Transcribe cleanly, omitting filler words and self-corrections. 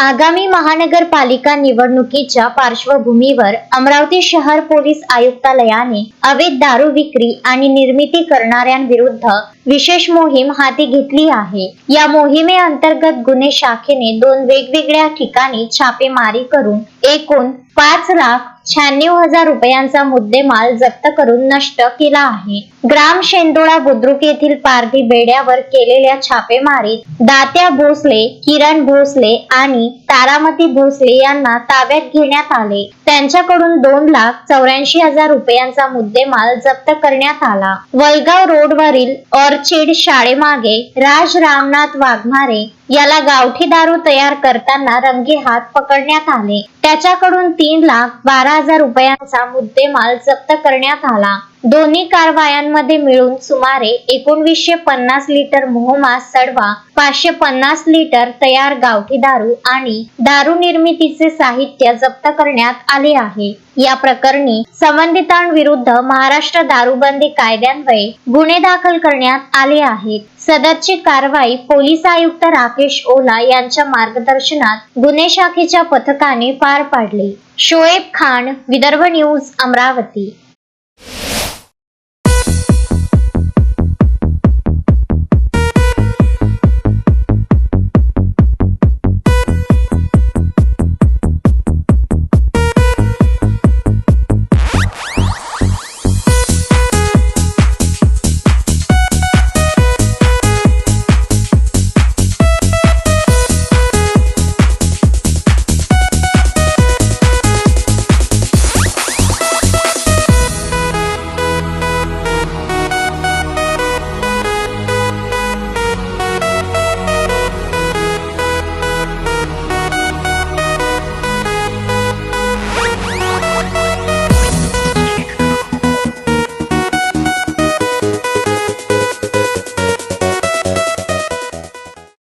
आगामी महानगरपालिका निवडणुकीच्या पार्श्वभूमीवर अमरावती शहर पोलीस आयुक्तालयाने अवैध दारू विक्री आणि निर्मिती करणाऱ्यांविरुद्ध विशेष मोहीम हाती घेतली आहे। या मोहिमेअंतर्गत गुन्हे शाखेने 2 वेगवेगळ्या ठिकाणी छापेमारी करून एकूण 5,96,000 रुपयांचा मुद्देमाल जप्त करून नष्ट केला आहे। ग्राम शेंदोळा बुद्रुक येथील पारधी बेड्यावर केलेल्या छापेमारीत दात्या भोसले, किरण भोसले आणि तारामती भोसले यांना ताब्यात घेण्यात आले। त्यांच्याकडून 2,84,000 रुपयांचा मुद्देमाल जप्त करण्यात आला। वलगाव रोडवरील ऑर्चिड शाळेमागे राज रामनाथ वाघमारे याला गावठी दारू तयार करताना रंगेहात पकडण्यात आले। त्याच्याकडून 3,12,000 रुपयांचा मुद्देमाल जप्त करण्यात आला। दोन्ही कारवायांमध्ये मिळून सुमारे 1950 लिटर मोहमा सडवा, 550 लिटर तयार गावठी दारू आणि दारू निर्मितीचे साहित्य जप्त करण्यात आले आहे। या प्रकरणी संबंधितांविरुद्ध महाराष्ट्र दारूबंदी कायद्यान्वये गुन्हे दाखल करण्यात आले आहेत। सदरची कारवाई पोलीस आयुक्त राकेश ओला यांच्या मार्गदर्शनात गुन्हे शाखेच्या पथकाने पार पाडली। शोएब खान, विदर्भ न्यूज, अमरावती।